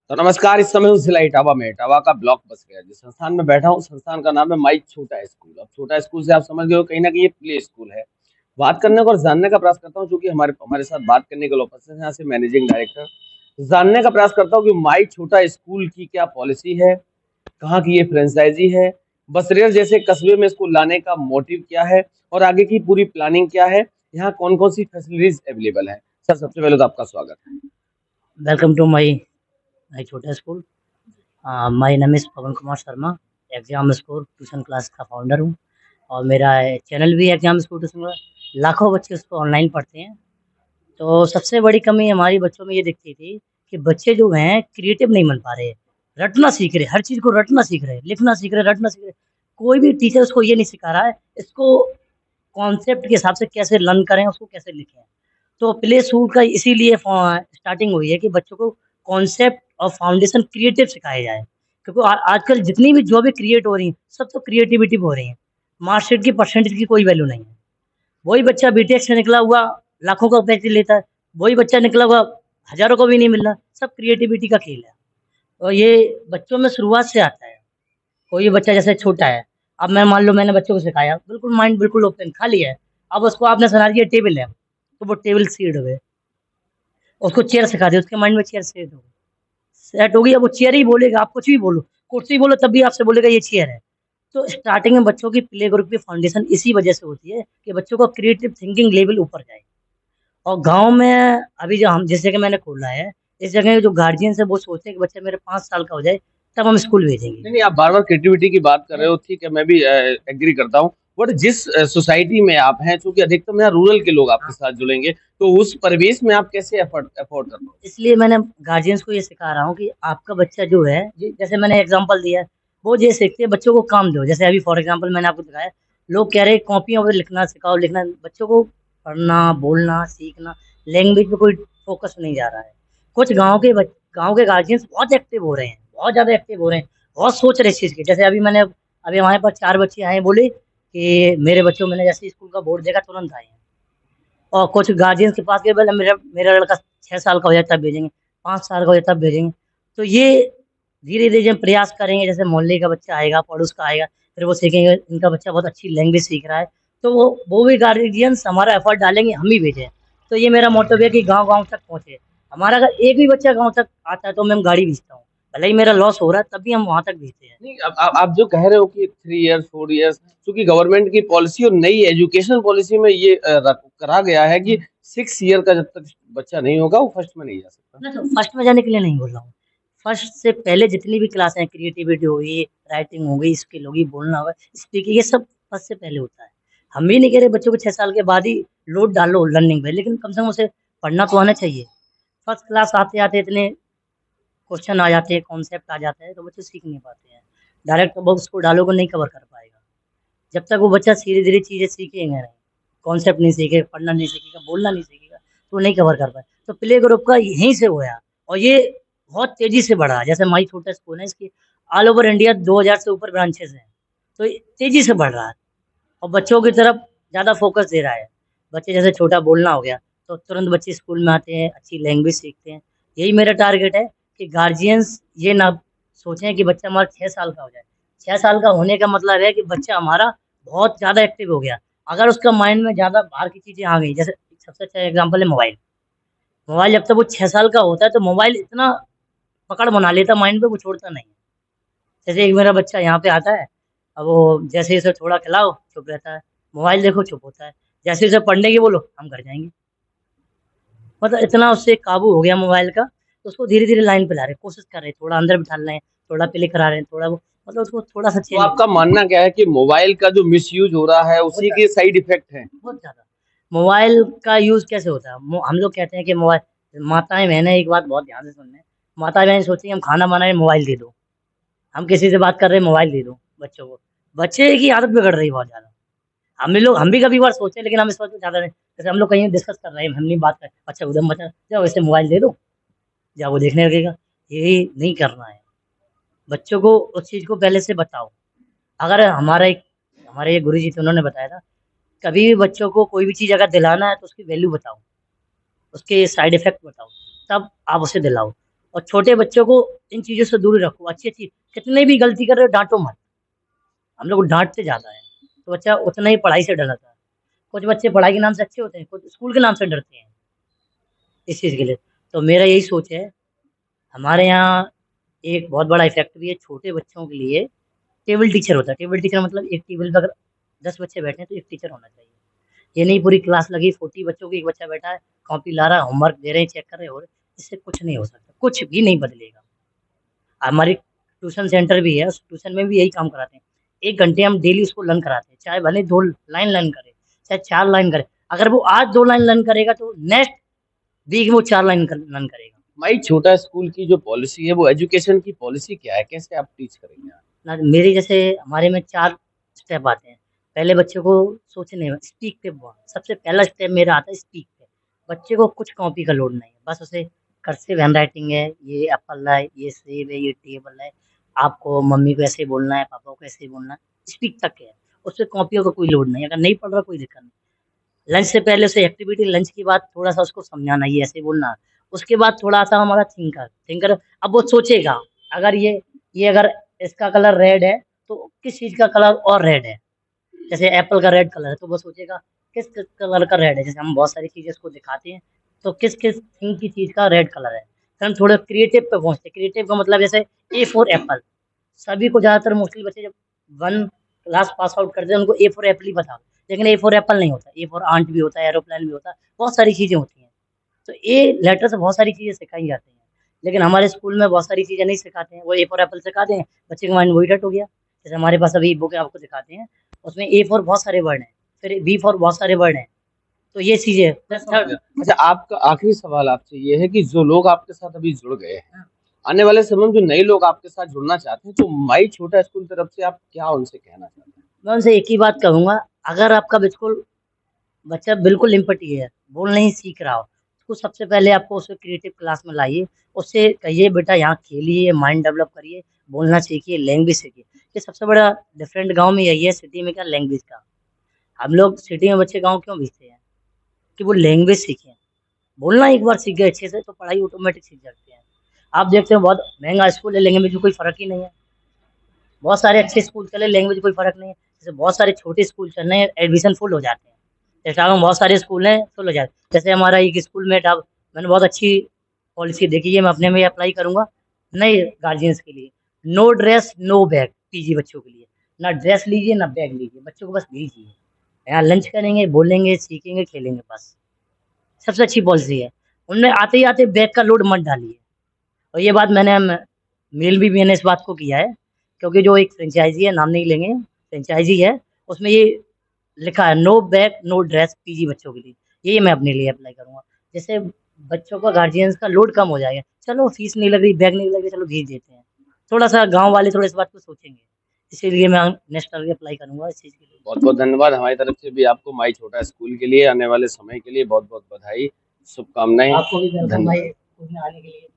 तो नमस्कार। इस समय हूँ जिला इटावा में। इटावा का ब्लॉक बस गया। जिस संस्थान में बैठा हूँ, संस्थान का नाम है माई छोटा स्कूल। अब छोटा स्कूल से आप समझ गए हो, कहीं ना कहीं ये प्ले स्कूल है। बात करने का और जानने का प्रयास करता हूँ, क्योंकि हमारे हमारे साथ बात करने के लिए उपस्थित हैं यहाँ से मैनेजिंग डायरेक्टर। जानने का प्रयास करता हूँ कि माई छोटा स्कूल की क्या पॉलिसी है, कहाँ की ये फ्रेंचाइजी है, बसरेर जैसे कस्बे में इसको लाने का मोटिव क्या है, और आगे की पूरी प्लानिंग क्या है, यहाँ कौन कौन सी फैसिलिटीज अवेलेबल है। सर, सबसे पहले तो आपका स्वागत है। वेलकम टू माई छोटा school. My name is Pawan Kumar Sharma. Exam score tuition class का फाउंडर हूँ और मेरा चैनल भी एग्जाम स्कोर ट्यूशन का। लाखों बच्चे उसको ऑनलाइन पढ़ते हैं। तो सबसे बड़ी कमी हमारी बच्चों में ये दिखती थी कि बच्चे जो हैं क्रिएटिव नहीं बन पा रहे, रटना सीख रहे, हर चीज़ को रटना सीख रहे, लिखना सीख रहे, रटना सीख रहे। कोई भी टीचर उसको ये नहीं सिखा रहा है इसको कॉन्सेप्ट के हिसाब से कैसे लर्न करें, उसको कैसे लिखें। तो प्ले स्कूल का इसीलिए स्टार्टिंग हुई है कि बच्चों को कॉन्सेप्ट और फाउंडेशन क्रिएटिव सिखाया जाए, क्योंकि आजकल जितनी भी जॉबें क्रिएट हो रही हैं सब तो क्रिएटिविटी हो रही हैं। मार्कशीट की परसेंटेज की कोई वैल्यू नहीं है। वही बच्चा बीटेक से निकला हुआ लाखों का पैकेज लेता है, वही बच्चा निकला हुआ हजारों को भी नहीं मिल रहा। सब क्रिएटिविटी का खेल है और ये बच्चों में शुरुआत से आता है। कोई बच्चा जैसे छोटा है, अब मैं मान लो मैंने बच्चों को सिखाया, बिल्कुल माइंड बिल्कुल ओपन खाली है। अब उसको आपने सुना दिया टेबल है, तो वो टेबल सीड हो गए। उसको चेयर सिखा दी, उसके माइंड में चेयर सेट हो गई। अब वो चेयर ही बोलेगा, आप कुछ भी बोलो, कुर्सी बोलो तब भी आपसे बोलेगा ये चेयर है। तो स्टार्टिंग में बच्चों की प्ले ग्रुप की फाउंडेशन इसी वजह से होती है कि बच्चों का क्रिएटिव थिंकिंग लेवल ऊपर जाए। और गांव में अभी जो हम जिस जगह मैंने खोला है, इस जगह के जो गार्जियंस है वो सोचते हैं कि बच्चा मेरे 5 साल का हो जाए तब हम स्कूल भेजेंगे। नहीं, नहीं, आप बार-बार क्रिएटिविटी की बात कर रहे हो, ठीक है, मैं भी एग्री करता हूँ। बट जिस सोसाइटी में आप हैं, चूँकि अधिकतम यहाँ रूरल के लोग आपके हाँ, साथ जुड़ेंगे, तो उस परिवेश में आप कैसे अफोर्ड अफोर्ड कर पाओगे? इसलिए मैंने गार्जियंस को ये सिखा रहा हूँ कि आपका बच्चा जो है, जैसे मैंने एग्जांपल दिया है, वो ये सीखते हैं। बच्चों को काम दो, जैसे अभी फॉर एग्जांपल मैंने आपको दिखाया, लोग कह रहे हैं कॉपियों पर लिखना सिखाओ, लिखना। बच्चों को पढ़ना, बोलना, सीखना, लैंग्वेज पे कोई फोकस नहीं जा रहा है। कुछ गाँव के गार्जियंस बहुत एक्टिव हो रहे हैं, बहुत ज़्यादा एक्टिव हो रहे हैं, बहुत सोच रहे हैं इस चीज़ की। जैसे अभी हमारे पास 4 बच्चे आए, बोले कि मेरे बच्चों मैंने जैसे स्कूल का बोर्ड देखा तुरंत आए हैं। और कुछ गार्जियंस के पास गए, बोले मेरा मेरा लड़का 6 साल का हो जाए तब भेजेंगे, 5 साल का हो जाए तब भेजेंगे। तो ये धीरे धीरे जब प्रयास करेंगे, जैसे मोहल्ले का बच्चा आएगा, पड़ोस का आएगा, फिर वो सीखेंगे इनका बच्चा बहुत अच्छी लैंग्वेज सीख रहा है, तो वो भी गार्जियंस हमारा एफर्ट डालेंगे, हम ही भेजें। तो ये मेरा मोटिव है कि गांव गांव तक पहुंचे। हमारा अगर एक भी बच्चा गांव तक आता है तो मैं गाड़ी भेजता हूँ, भले ही मेरा लॉस हो रहा है तब भी हम वहां तक भेजते हैं। नहीं, अब आप जो कह रहे हो कि 3 इयर्स, 4 इयर्स, चूँकि गवर्नमेंट की पॉलिसी और नई एजुकेशन पॉलिसी में ये करा गया है कि 6 ईयर का जब तक बच्चा नहीं होगा, वो फर्स्ट में नहीं जा सकता। मैं तो फर्स्ट में जाने के लिए नहीं बोल रहा हूँ। फर्स्ट से पहले जितनी भी क्लास हैं, क्रिएटिविटी होगी, राइटिंग होगी, स्किल होगी, बोलना होगा, स्पीकिंग, ये सब फर्स्ट से पहले होता है। हम भी नहीं कह रहे बच्चों को 6 साल के बाद ही लोड डालो लर्निंग पे, लेकिन कम से कम उसे पढ़ना तो आना चाहिए। फर्स्ट क्लास आते आते इतने क्वेश्चन आ जाते हैं, कॉन्सेप्ट आ जाता है, तो बच्चे सीख नहीं पाते हैं। डायरेक्ट तो बस उसको डालोगे नहीं कवर कर पाएगा। जब तक वो बच्चा धीरे धीरे चीजें सीखेगा नहीं, कॉन्सेप्ट नहीं सीखेगा, पढ़ना नहीं सीखेगा, बोलना नहीं सीखेगा, तो वो नहीं कवर कर पाए। तो प्ले ग्रुप का यहीं से हुआ और ये बहुत तेजी से बढ़ा। जैसे माई छोटा स्कूल है, इसकी ऑल ओवर इंडिया 2000 से ऊपर ब्रांचेस हैं, तो ये तेजी से बढ़ रहा है और बच्चों की तरफ ज़्यादा फोकस दे रहा है। बच्चे जैसे छोटा बोलना हो गया तो तुरंत बच्चे स्कूल में आते हैं, अच्छी लैंग्वेज सीखते हैं। यही मेरा टारगेट है कि गार्जियंस ये ना सोचें कि बच्चा हमारा 6 साल का हो जाए। 6 साल का होने का मतलब है कि बच्चा हमारा बहुत ज़्यादा एक्टिव हो गया। अगर उसका माइंड में ज़्यादा बाहर की चीज़ें आ गई, जैसे सबसे अच्छा एग्जाम्पल है मोबाइल। मोबाइल जब तक वो 6 साल का होता है तो मोबाइल इतना पकड़ बना लेता माइंड पे, वो छोड़ता नहीं है। जैसे एक मेरा बच्चा यहाँ पे आता है, अब वो जैसे ही उसे थोड़ा खिलाओ चुप रहता है, मोबाइल देखो चुप होता है, जैसे ही उसे पढ़ने की बोलो हम घर जाएंगे। मतलब इतना उससे काबू हो गया मोबाइल का। तो उसको धीरे धीरे लाइन पे ला रहे हैं, कोशिश कर रहे हैं, थोड़ा अंदर बिठा रहे हैं, थोड़ा प्ले करा रहे हैं, थोड़ा वो मतलब उसको थोड़ा सा तो चेंज आपका मानना क्या है कि मोबाइल का जो मिसयूज़ हो रहा है, बहुत उसी ज़्यादा, के साइड इफ़ेक्ट हैं? बहुत ज़्यादा। मोबाइल का यूज़ कैसे होता है, हम लोग कहते हैं कि मोबाइल, माताएं बहनें एक बात बहुत ध्यान से सुनना है। माता बहन सोचती हैं हम खाना बनाए मोबाइल दे दो, हम किसी से बात कर रहे हैं मोबाइल दे दो बच्चों को। बच्चे की आदत बिगड़ रही है बहुत ज़्यादा। हम भी कभी बार सोचे, लेकिन हम इस वक्त ज़्यादा नहीं। जैसे हम लोग कहीं डिस्कस कर रहे हैं, हम नहीं बात कर, अच्छा उधम बचा जाओ इसे मोबाइल दे दो, या वो देखने लगेगा। यही नहीं करना है। बच्चों को उस चीज़ को पहले से बताओ। अगर हमारे एक गुरु जी थे, उन्होंने बताया था, कभी भी बच्चों को कोई भी चीज़ अगर दिलाना है तो उसकी वैल्यू बताओ, उसके साइड इफेक्ट बताओ, तब आप उसे दिलाओ। और छोटे बच्चों को इन चीज़ों से दूर रखो। अच्छी-अच्छी कितने भी गलती कर रहे हो डाँटो मत। हम लोग डाँटते ज़्यादा है, तो बच्चा उतना ही पढ़ाई से डरता है। कुछ बच्चे पढ़ाई के नाम से अच्छे होते हैं, कुछ स्कूल के नाम से डरते हैं इस चीज़ के लिए। तो मेरा यही सोच है, हमारे यहाँ एक बहुत बड़ा इफ़ेक्ट भी है छोटे बच्चों के लिए, टेबल टीचर होता है। टेबल टीचर मतलब एक टेबल पे अगर 10 बच्चे बैठे हैं तो एक टीचर होना चाहिए। ये नहीं पूरी क्लास लगी 40 बच्चों की, एक बच्चा बैठा है, कॉपी ला रहा है, होमवर्क दे रहे हैं, चेक कर रहे हैं और इससे कुछ नहीं हो सकता, कुछ भी नहीं बदलेगा। हमारी ट्यूशन सेंटर भी है, उस ट्यूशन में भी यही काम कराते हैं। 1 घंटे हम डेली उसको लर्न कराते हैं, चाहे भले 2 लाइन लर्न करे, चाहे 4 लाइन करे। अगर वो आज 2 लाइन लर्न करेगा तो नेक्स्ट वीक वो 4 लाइन लर्न करेगा। माई छोटा स्कूल की जो पॉलिसी है वो एजुकेशन की पॉलिसी क्या है, कैसे आप टीच करेंगे? ना मेरे जैसे हमारे में 4 स्टेप आते हैं। पहले बच्चे को सोचने में स्पीक पे सबसे पहला स्टेप मेरा आता है स्पीक पे। बच्चे को कुछ कॉपी का लोड नहीं है, बस उसे कर्सिव हैंडराइटिंग है, ये एप्पल है, ये सेब है, ये टेबल है, आपको मम्मी को ऐसे बोलना है, पापा को ऐसे बोलना है, स्पीक तक है। उसपे कॉपियों का कोई लोड नहीं है, अगर नहीं पढ़ रहा कोई दिक्कत नहीं। लंच से पहले उसे एक्टिविटी, लंच के बाद थोड़ा-सा उसको समझाना, ये ऐसे बोलना। उसके बाद थोड़ा आता है हमारा थिंकर, थिंकर अब वो सोचेगा, अगर ये अगर इसका कलर रेड है, तो किस चीज़ का कलर और रेड है? जैसे एप्पल का रेड कलर है, तो वो सोचेगा किस किस कलर का रेड है? जैसे हम बहुत सारी चीज़ें उसको दिखाते हैं, तो किस-किस थिंग की चीज़ का रेड कलर है? फिर हम थोड़ा क्रिएटिव पे पहुँचते हैं, क्रिएटिव का मतलब जैसे ए फॉर एप्पल। सभी को ज़्यादातर मोस्टली बच्चे जब 1 क्लास पास आउट करते हैं, उनको ए फॉर एप्पल ही पता होता है। लेकिन ए फॉर एप्पल नहीं होता, ए फॉर आंट भी होता है, एरोप्लेन भी होता है, बहुत सारी चीज़ें होती हैं। तो ए लेटर से बहुत सारी चीज़ें सिखाई जाती हैं। लेकिन हमारे स्कूल में बहुत सारी चीज़ें नहीं सिखाते हैं, वो ए फॉर एप्पल सिखा दें, बच्चे का माइंड वही रट हो गया। जैसे हमारे पास अभी बुक है आपको दिखाते हैं, उसमें ए फॉर बहुत सारे वर्ड हैं, फिर बी फॉर बहुत सारे वर्ड हैं, तो ये चीज़ें प्लस थर्ड। अच्छा, आपका आखिरी सवाल आपसे ये है कि जो लोग आपके साथ अभी जुड़ गए हैं, आने वाले समय में जो नए लोग आपके साथ जुड़ना चाहते हैं, तो माई छोटा स्कूल की तरफ से आप क्या उनसे कहना चाहते हैं? मैं उनसे एक ही बात कहूँगा, अगर आपका बिल्कुल बच्चा बिल्कुल लिम्पटी है, बोल नहीं सीख रहा हो, तो सबसे पहले आपको उसे क्रिएटिव क्लास में लाइए, उससे कहिए बेटा यहाँ खेलिए, माइंड डेवलप करिए, बोलना सीखिए, लैंग्वेज सीखिए। ये सबसे बड़ा डिफरेंट गाँव में यही है, सिटी में क्या लैंग्वेज का। हम लोग सिटी में बच्चे गाँव क्यों भेजते हैं? कि वो लैंग्वेज सीखें। बोलना एक बार सीख गए अच्छे से तो पढ़ाई ऑटोमेटिक सीख जाते हैं। आप देखते हो बहुत महँगा स्कूल है, लैंग्वेज में कोई फ़र्क ही नहीं है। बहुत सारे अच्छे स्कूल चले, लैंग्वेज कोई फ़र्क नहीं है। जैसे बहुत सारे छोटे स्कूल चल रहे हैं, एडमिशन फुल हो जाते हैं। इटावा में बहुत सारे स्कूल हैं, फुल हो जाते हैं। जैसे हमारा एक स्कूल में अब मैंने बहुत अच्छी पॉलिसी देखी है, मैं अपने में अप्लाई करूँगा नए गार्जियंस के लिए। No dress, no bag PG बच्चों के लिए। ना ड्रेस लीजिए, ना बैग लीजिए, बच्चों को बस भेजिए। यहाँ लंच करेंगे, बोलेंगे, सीखेंगे, खेलेंगे बस। सबसे अच्छी पॉलिसी है। उनमें आते ही आते बैग का लोड मत डालिए। और ये बात मेल भी मैंने इस बात को किया है, क्योंकि जो एक फ्रेंचाइज़ी है, नाम नहीं लेंगे, फ्रेंचाइज़ी है, उसमें ये लिखा है no bag, no dress PG बच्चों के लिए। ये मैं अपने लिए अप्लाई करूँगा। जिससे बच्चों का गार्जियंस का लोड कम हो जाएगा। चलो फीस नहीं लग रही, बैग नहीं लग रही, चलो भेज देते हैं। थोड़ा-सा गाँव वाले थोड़ा इस बात को सोचेंगे। इसीलिए मैं नेक्स्ट ईयर अप्लाई करूँगा इस चीज़ के लिए। बहुत-बहुत धन्यवाद हमारी तरफ से भी आपको माई छोटा स्कूल के लिए आने वाले समय के लिए बहुत-बहुत बधाई, शुभकामनाएँ। आपको भी वेलकम भाई धन्यवाद। स्कूल में आने के लिए।